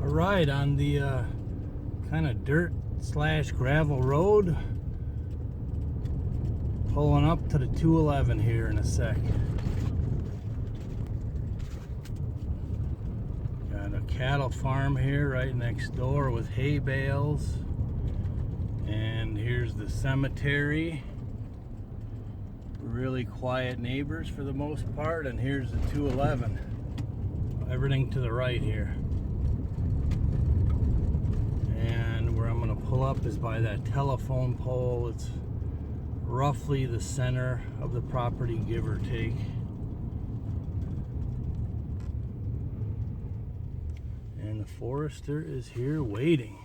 ride on the kind of dirt slash gravel road. Pulling up to the 211 here in a sec. Got a cattle farm here right next door with hay bales. And here's the cemetery. Really quiet neighbors for the most part. And here's the 211. Everything to the right here. And where I'm going to pull up is by that telephone pole. It's roughly the center of the property, give or take. And the forester is here waiting.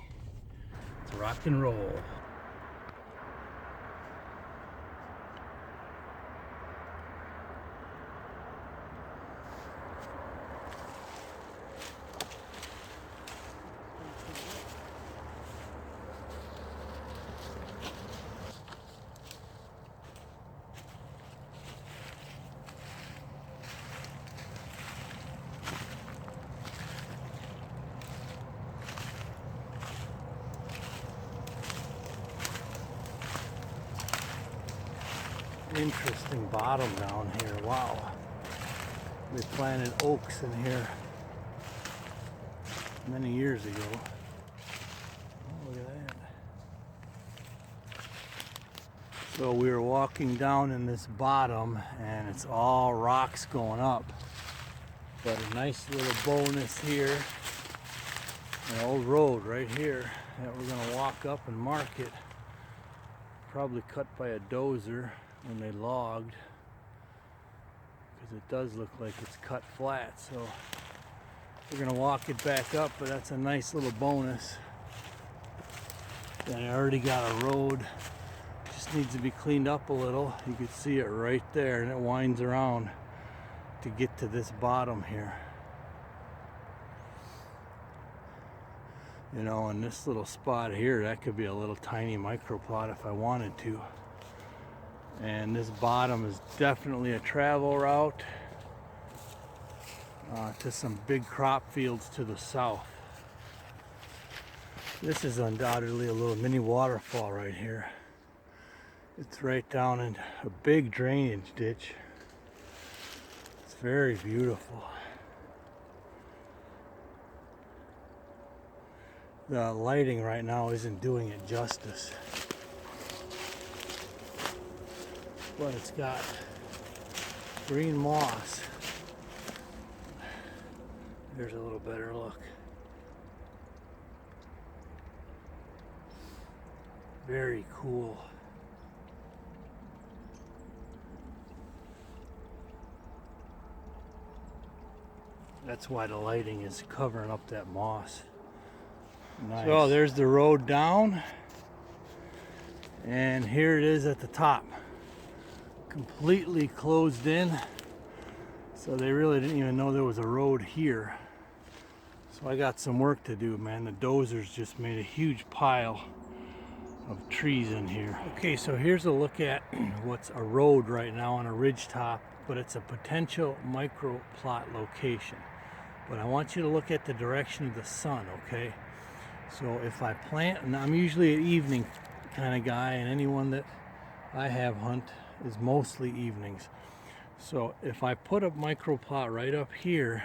It's rock and roll. Interesting bottom down here. Wow. They planted oaks in here many years ago. Oh, look at that. So we were walking down in this bottom and it's all rocks going up. But a nice little bonus here. An old road right here that we're going to walk up and mark it. Probably cut by a dozer when they logged, because it does look like it's cut flat. So we're gonna walk it back up, but that's a nice little bonus. And I already got a road, just needs to be cleaned up a little. You can see it right there, and it winds around to get to this bottom here. You know, and this little spot here, that could be a little tiny microplot if I wanted to. And this bottom is definitely a travel route to some big crop fields to the south. This is undoubtedly a little mini waterfall right here. It's right down in a big drainage ditch. It's very beautiful. The lighting right now isn't doing it justice. But it's got green moss. There's a little better look. Very cool. That's why the lighting is covering up that moss. Nice. So there's the road down. And here it is at the top. Completely closed in, so they really didn't even know there was a road here. So I got some work to do, man. The dozers just made a huge pile of trees in here. Okay, so here's a look at what's a road right now on a ridge top, but it's a potential micro plot location. But I want you to look at the direction of the sun, okay? So if I plant, and I'm usually an evening kind of guy, and anyone that I have hunt is mostly evenings. So if I put a microplot right up here,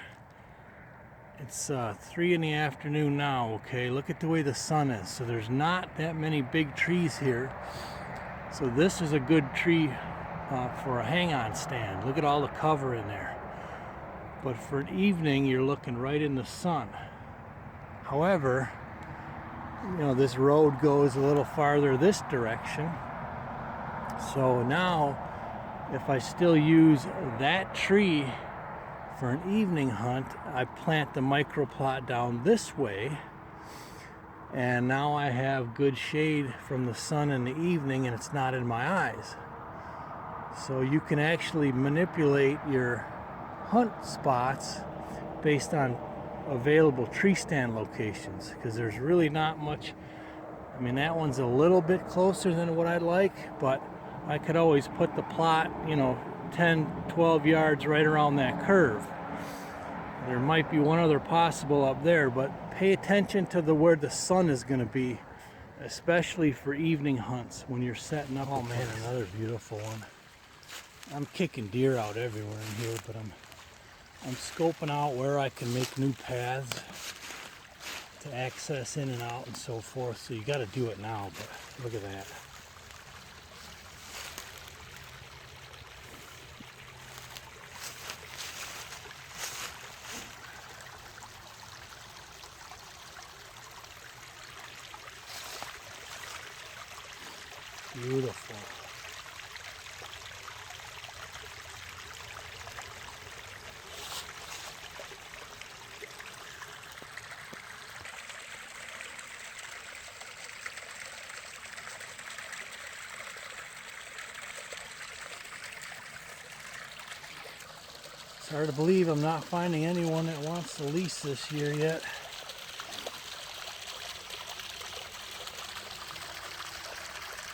it's 3 in the afternoon now, okay? Look at the way the sun is. So there's not that many big trees here. So this is a good tree for a hang-on stand. Look at all the cover in there. But for an evening, you're looking right in the sun. However, you know, this road goes a little farther this direction. So now, if I still use that tree for an evening hunt, I plant the microplot down this way, and now I have good shade from the sun in the evening, and it's not in my eyes. So you can actually manipulate your hunt spots based on available tree stand locations, because there's really not much. I mean, that one's a little bit closer than what I'd like, but I could always put the plot, you know, 10, 12 yards right around that curve. There might be one other possible up there, but pay attention to where the sun is going to be, especially for evening hunts when you're setting up. Oh man, another beautiful one. I'm kicking deer out everywhere in here, but I'm scoping out where I can make new paths to access in and out and so forth. So you got to do it now, but look at that. Beautiful. It's hard to believe I'm not finding anyone that wants to lease this year yet.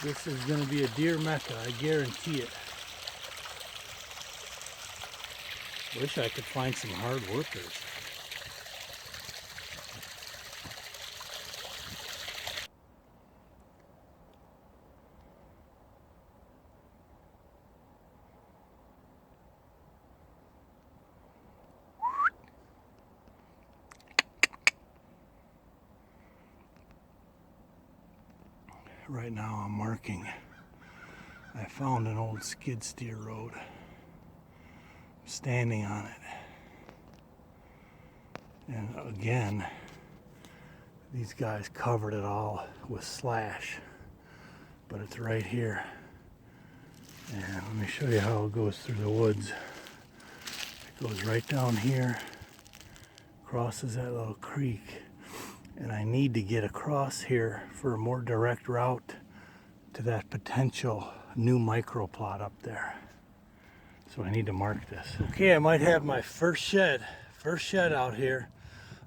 This is going to be a deer mecca, I guarantee it. Wish I could find some hard workers. Right now I'm marking. I found an old skid steer road. I'm standing on it. And again, these guys covered it all with slash. But it's right here. And let me show you how it goes through the woods. It goes right down here, crosses that little creek. And I need to get across here for a more direct route to that potential new microplot up there. So I need to mark this. Okay, I might have my first shed out here.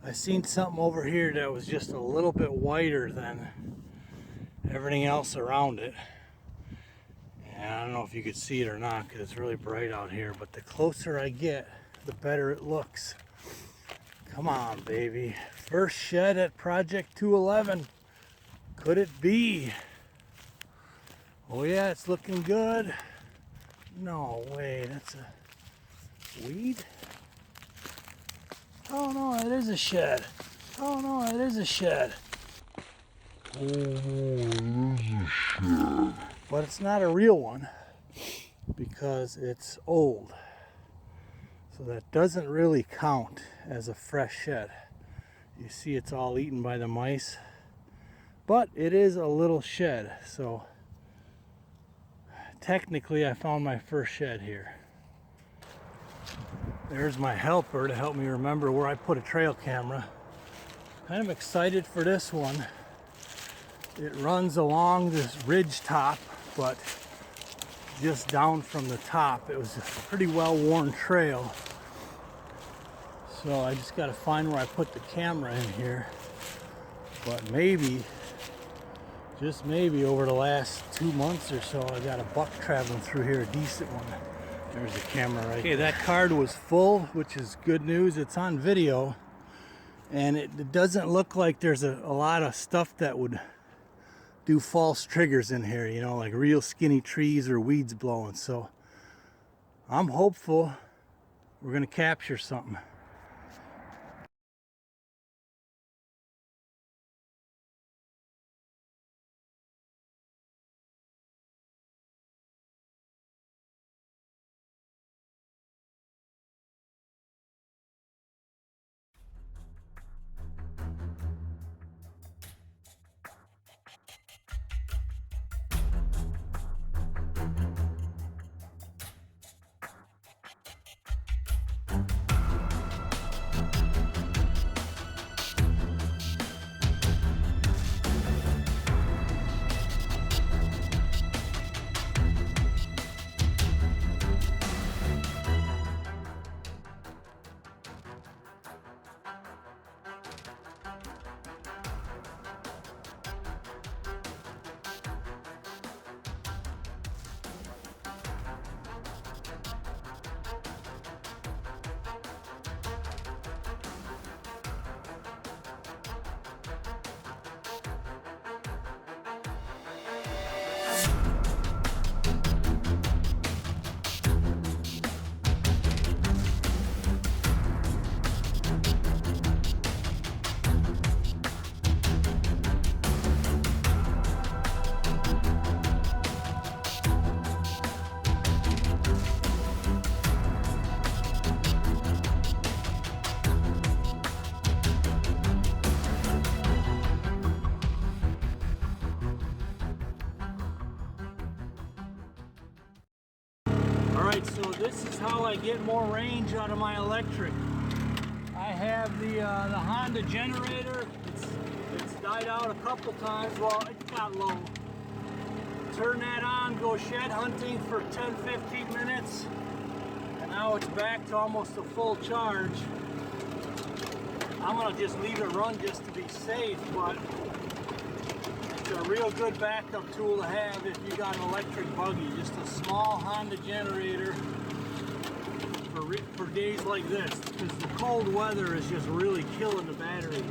I seen something over here that was just a little bit whiter than everything else around it. And I don't know if you could see it or not because it's really bright out here, but the closer I get, the better it looks. Come on, baby. First shed at Project 211. Could it be? Oh yeah, it's looking good. No way, that's a weed? Oh no, it is a shed. Oh no, it is a shed. Oh no, it is a shed. But it's not a real one because it's old. So that doesn't really count as a fresh shed. You see it's all eaten by the mice. But it is a little shed, so technically I found my first shed here. There's my helper to help me remember where I put a trail camera. Kind of excited for this one. It runs along this ridge top, but just down from the top. It was a pretty well-worn trail. So I just got to find where I put the camera in here. But maybe, just maybe over the last 2 months or so, I got a buck traveling through here, a decent one. There's the camera right there. That card was full, which is good news. It's on video. And it doesn't look like there's a lot of stuff that would do false triggers in here, you know, like real skinny trees or weeds blowing. So I'm hopeful we're going to capture something. So this is how I get more range out of my electric. I have the Honda generator. It's died out a couple times. Well, it got low. Turn that on, go shed hunting for 10-15 minutes, and now it's back to almost a full charge. I'm gonna just leave it run just to be safe, but it's a real good backup tool to have if you got an electric buggy. Just a small Honda generator for days like this, because the cold weather is just really killing the batteries.